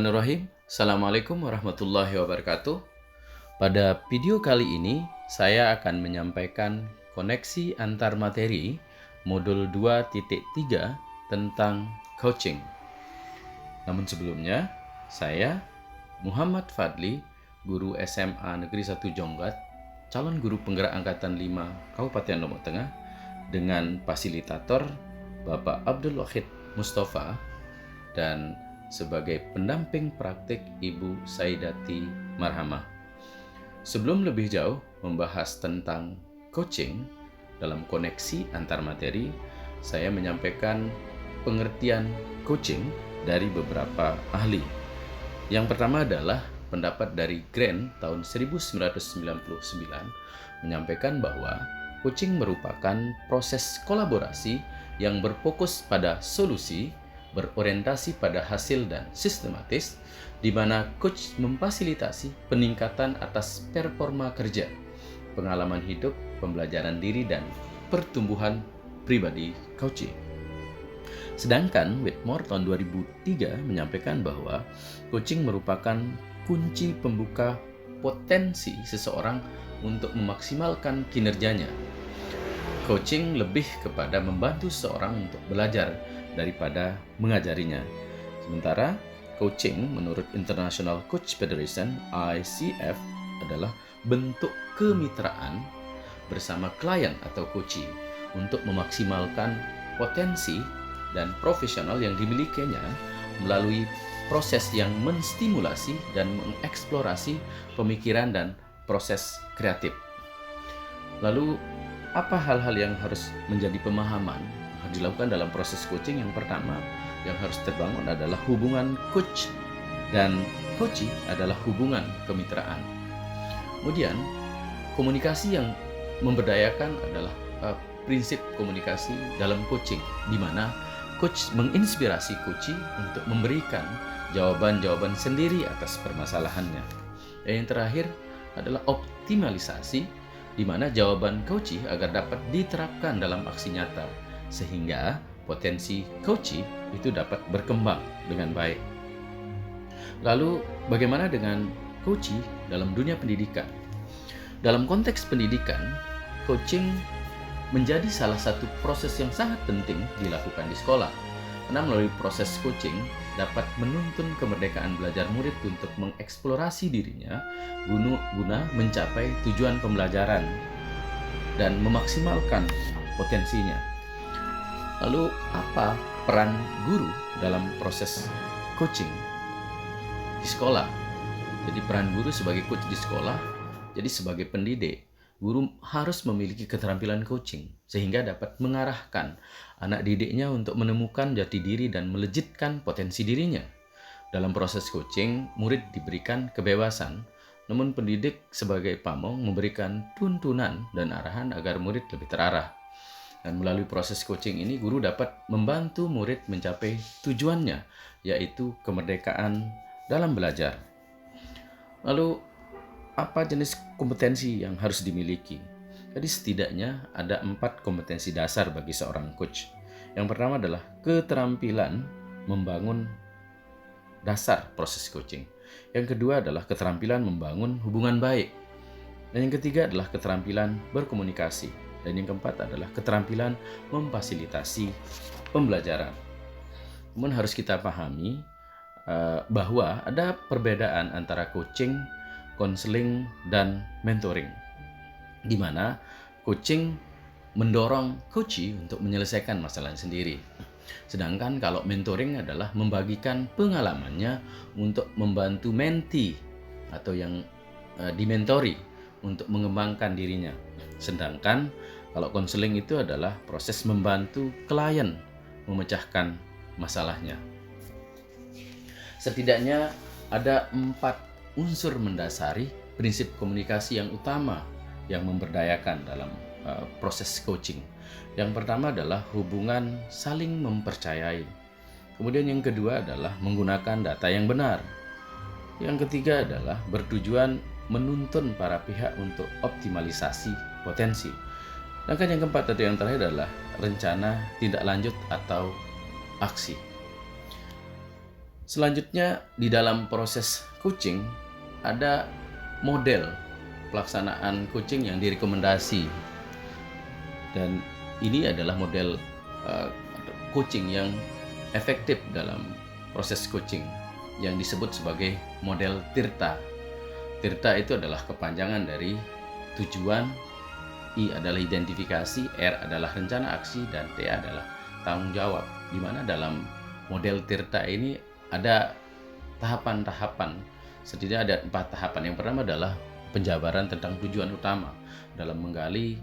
Bismillahirrahmanirrahim. Assalamualaikum warahmatullahi wabarakatuh. Pada video kali ini, saya akan menyampaikan koneksi antar materi modul 2.3 tentang coaching. Namun sebelumnya, saya Muhammad Fadli, guru SMA Negeri 1 Jonggat, calon guru penggerak Angkatan 5 Kabupaten Lombok Tengah, dengan fasilitator Bapak Abdul Wahid Mustafa, dan sebagai pendamping praktik Ibu Saidati Marhamah. Sebelum lebih jauh membahas tentang coaching dalam koneksi antar materi, saya menyampaikan pengertian coaching dari beberapa ahli. Yang pertama adalah pendapat dari Grant tahun 1999 menyampaikan bahwa coaching merupakan proses kolaborasi yang berfokus pada solusi, berorientasi pada hasil dan sistematis, di mana coach memfasilitasi peningkatan atas performa kerja, pengalaman hidup, pembelajaran diri, dan pertumbuhan pribadi coaching. Sedangkan Whitmore tahun 2003 menyampaikan bahwa coaching merupakan kunci pembuka potensi seseorang untuk memaksimalkan kinerjanya. Coaching lebih kepada membantu seseorang untuk belajar daripada mengajarinya. Sementara coaching menurut International Coach Federation (ICF) adalah bentuk kemitraan bersama klien atau coachee untuk memaksimalkan potensi dan profesional yang dimilikinya melalui proses yang menstimulasi dan mengeksplorasi pemikiran dan proses kreatif. Lalu, apa hal-hal yang harus menjadi pemahaman dilakukan dalam proses coaching? Yang pertama yang harus terbangun adalah hubungan coach dan coachee adalah hubungan kemitraan. Kemudian komunikasi yang memberdayakan adalah prinsip komunikasi dalam coaching, di mana coach menginspirasi coachee untuk memberikan jawaban-jawaban sendiri atas permasalahannya. Dan yang terakhir adalah optimalisasi, di mana jawaban coachee agar dapat diterapkan dalam aksi nyata, sehingga potensi coachee itu dapat berkembang dengan baik. Lalu, bagaimana dengan coachee dalam dunia pendidikan? Dalam konteks pendidikan, coaching menjadi salah satu proses yang sangat penting dilakukan di sekolah, karena melalui proses coaching dapat menuntun kemerdekaan belajar murid untuk mengeksplorasi dirinya guna mencapai tujuan pembelajaran dan memaksimalkan potensinya. Lalu, apa peran guru dalam proses coaching di sekolah? Jadi peran guru sebagai coach di sekolah, jadi sebagai pendidik, guru harus memiliki keterampilan coaching sehingga dapat mengarahkan anak didiknya untuk menemukan jati diri dan melejitkan potensi dirinya. Dalam proses coaching, murid diberikan kebebasan, namun pendidik sebagai pamong memberikan tuntunan dan arahan agar murid lebih terarah. Dan melalui proses coaching ini, guru dapat membantu murid mencapai tujuannya, yaitu kemerdekaan dalam belajar. Lalu, apa jenis kompetensi yang harus dimiliki? Jadi setidaknya ada 4 kompetensi dasar bagi seorang coach. Yang pertama adalah keterampilan membangun dasar proses coaching. Yang kedua adalah keterampilan membangun hubungan baik. Dan yang ketiga adalah keterampilan berkomunikasi. Dan yang keempat adalah keterampilan memfasilitasi pembelajaran. Namun harus kita pahami bahwa ada perbedaan antara coaching, konseling, dan mentoring, di mana coaching mendorong coachee untuk menyelesaikan masalah sendiri. Sedangkan kalau mentoring adalah membagikan pengalamannya untuk membantu mentee atau yang dimentori untuk mengembangkan dirinya. Sedangkan kalau konseling itu adalah proses membantu klien memecahkan masalahnya. Setidaknya ada 4 unsur mendasari prinsip komunikasi yang utama yang memberdayakan dalam proses coaching. Yang pertama adalah hubungan saling mempercayai. Kemudian yang kedua adalah menggunakan data yang benar. Yang ketiga adalah bertujuan menuntun para pihak untuk optimalisasi potensi. Sedangkan yang keempat atau yang terakhir adalah rencana tindak lanjut atau aksi. Selanjutnya di dalam proses coaching ada model pelaksanaan coaching yang direkomendasi, dan ini adalah model coaching yang efektif dalam proses coaching yang disebut sebagai model TIRTA. TIRTA itu adalah kepanjangan dari tujuan, I adalah identifikasi, R adalah rencana aksi, dan T adalah tanggung jawab. Di mana dalam model TIRTA ini ada tahapan-tahapan, setidaknya ada 4 tahapan. Yang pertama adalah penjabaran tentang tujuan utama dalam menggali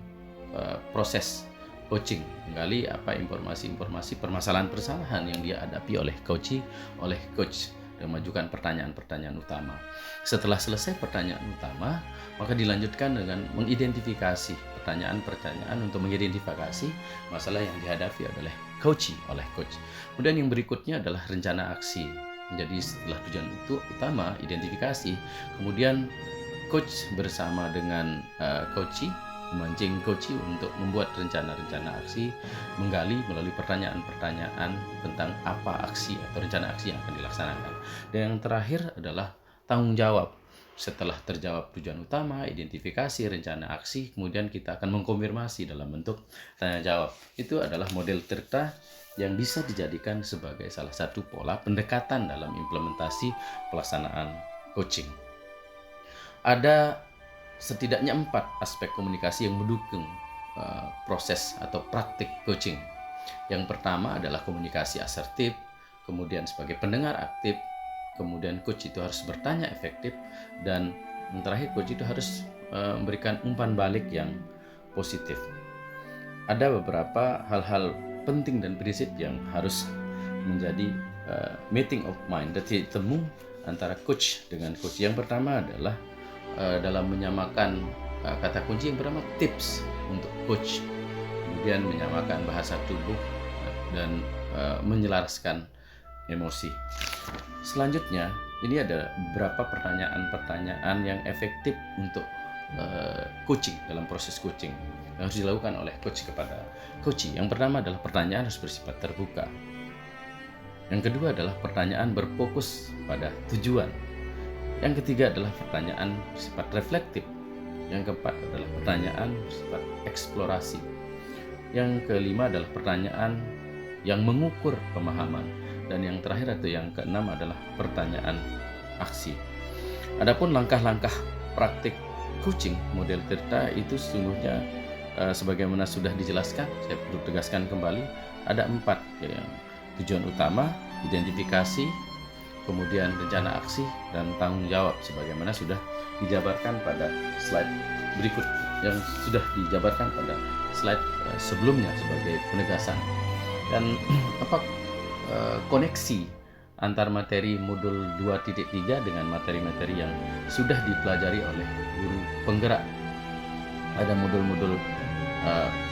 proses coaching, menggali apa informasi-informasi permasalahan-permasalahan yang dia hadapi oleh coach, dan mengajukan pertanyaan-pertanyaan utama. Setelah selesai pertanyaan utama, maka dilanjutkan dengan mengidentifikasi pertanyaan-pertanyaan untuk mengidentifikasi masalah yang dihadapi oleh coach. Kemudian yang berikutnya adalah rencana aksi. Jadi setelah tujuan itu utama, identifikasi, kemudian coach bersama dengan memancing coach untuk membuat rencana-rencana aksi, menggali melalui pertanyaan-pertanyaan tentang apa aksi atau rencana aksi yang akan dilaksanakan. Dan yang terakhir adalah tanggung jawab. Setelah terjawab tujuan utama, identifikasi, rencana aksi, kemudian kita akan mengkonfirmasi dalam bentuk tanya jawab. Itu adalah model TIRTA yang bisa dijadikan sebagai salah satu pola pendekatan dalam implementasi pelaksanaan coaching. Ada setidaknya 4 aspek komunikasi yang mendukung proses atau praktik coaching. Yang pertama adalah komunikasi asertif, kemudian sebagai pendengar aktif, kemudian coach itu harus bertanya efektif, dan yang terakhir coach itu harus memberikan umpan balik yang positif. Ada beberapa hal-hal penting dan prinsip yang harus menjadi meeting of mind, titik temu antara coach dengan coach. Yang pertama adalah dalam menyamakan kata kunci. Yang pertama tips untuk coach, kemudian menyamakan bahasa tubuh dan menyelaraskan emosi. Selanjutnya, ini ada beberapa pertanyaan-pertanyaan yang efektif untuk coaching, dalam proses coaching yang harus dilakukan oleh coach kepada coach. Yang pertama adalah pertanyaan harus bersifat terbuka. Yang kedua adalah pertanyaan berfokus pada tujuan. Yang ketiga adalah pertanyaan bersifat reflektif. Yang keempat adalah pertanyaan bersifat eksplorasi. Yang kelima adalah pertanyaan yang mengukur pemahaman. Dan yang terakhir atau yang keenam adalah pertanyaan aksi. Adapun langkah-langkah praktik coaching model TIRTA itu sesungguhnya sebagaimana sudah dijelaskan, saya perlu tegaskan kembali, ada 4, ya. Tujuan utama, identifikasi, kemudian rencana aksi, dan tanggung jawab sebagaimana sudah dijabarkan pada slide berikut, yang sudah dijabarkan pada slide sebelumnya sebagai penegasan. Dan apa koneksi antar materi modul 2.3 dengan materi-materi yang sudah dipelajari oleh guru penggerak pada modul-modul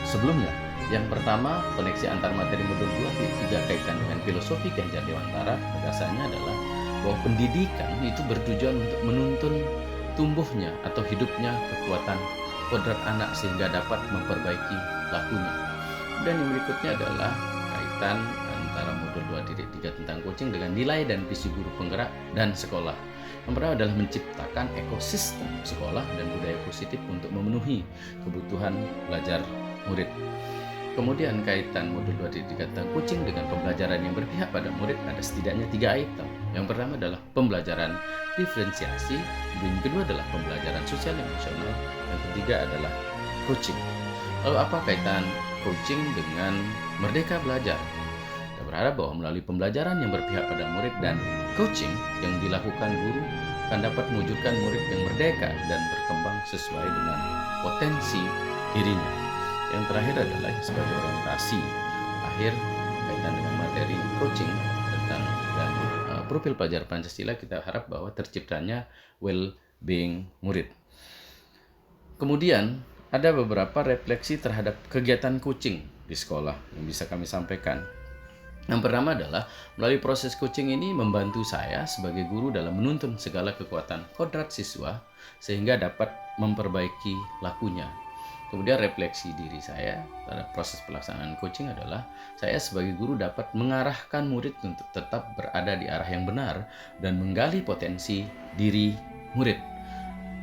sebelumnya. Yang pertama, koneksi antar materi modul 2.3 kaitan dengan filosofi Ki Hajar Dewantara. Pegasannya adalah bahwa pendidikan itu bertujuan untuk menuntun tumbuhnya atau hidupnya kekuatan kodrat anak sehingga dapat memperbaiki lakunya. Dan yang berikutnya adalah kaitan antara modul 2.3 tentang coaching dengan nilai dan visi guru penggerak dan sekolah. Yang pertama adalah menciptakan ekosistem sekolah dan budaya positif untuk memenuhi kebutuhan belajar murid. Kemudian kaitan modul 2.3 tentang coaching dengan pembelajaran yang berpihak pada murid ada setidaknya 3 item. Yang pertama adalah pembelajaran diferensiasi, yang kedua adalah pembelajaran sosial emosional, yang ketiga adalah coaching. Lalu apa kaitan coaching dengan merdeka belajar? Kita berharap bahwa melalui pembelajaran yang berpihak pada murid dan coaching yang dilakukan guru akan dapat mewujudkan murid yang merdeka dan berkembang sesuai dengan potensi dirinya. Yang terakhir adalah sebagai orientasi akhir kaitan dengan materi coaching tentang dan profil pelajar Pancasila, kita harap bahwa terciptanya well-being murid. Kemudian ada beberapa refleksi terhadap kegiatan coaching di sekolah yang bisa kami sampaikan. Yang pertama adalah melalui proses coaching ini membantu saya sebagai guru dalam menuntun segala kekuatan kodrat siswa sehingga dapat memperbaiki lakunya. Kemudian refleksi diri saya pada proses pelaksanaan coaching adalah saya sebagai guru dapat mengarahkan murid untuk tetap berada di arah yang benar dan menggali potensi diri murid.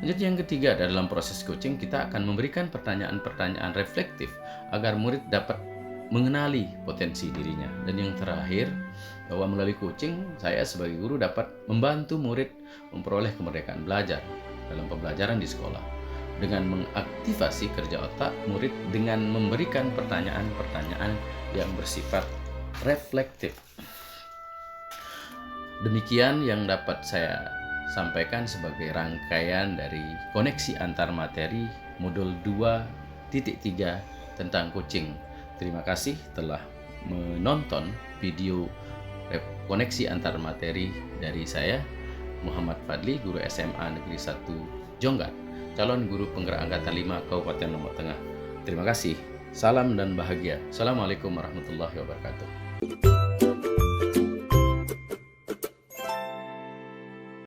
Lanjut yang ketiga, dalam proses coaching kita akan memberikan pertanyaan-pertanyaan reflektif agar murid dapat mengenali potensi dirinya. Dan yang terakhir, bahwa melalui coaching saya sebagai guru dapat membantu murid memperoleh kemerdekaan belajar dalam pembelajaran di sekolah dengan mengaktifasi kerja otak murid dengan memberikan pertanyaan-pertanyaan yang bersifat reflektif. Demikian yang dapat saya sampaikan sebagai rangkaian dari koneksi antar materi modul 2.3 tentang coaching. Terima kasih telah menonton video koneksi antar materi dari saya, Muhammad Fadli, guru SMA Negeri 1 Jonggat, calon guru penggerak angkatan 5 Kabupaten Lombok Tengah. Terima kasih. Salam dan bahagia. Assalamualaikum warahmatullahi wabarakatuh.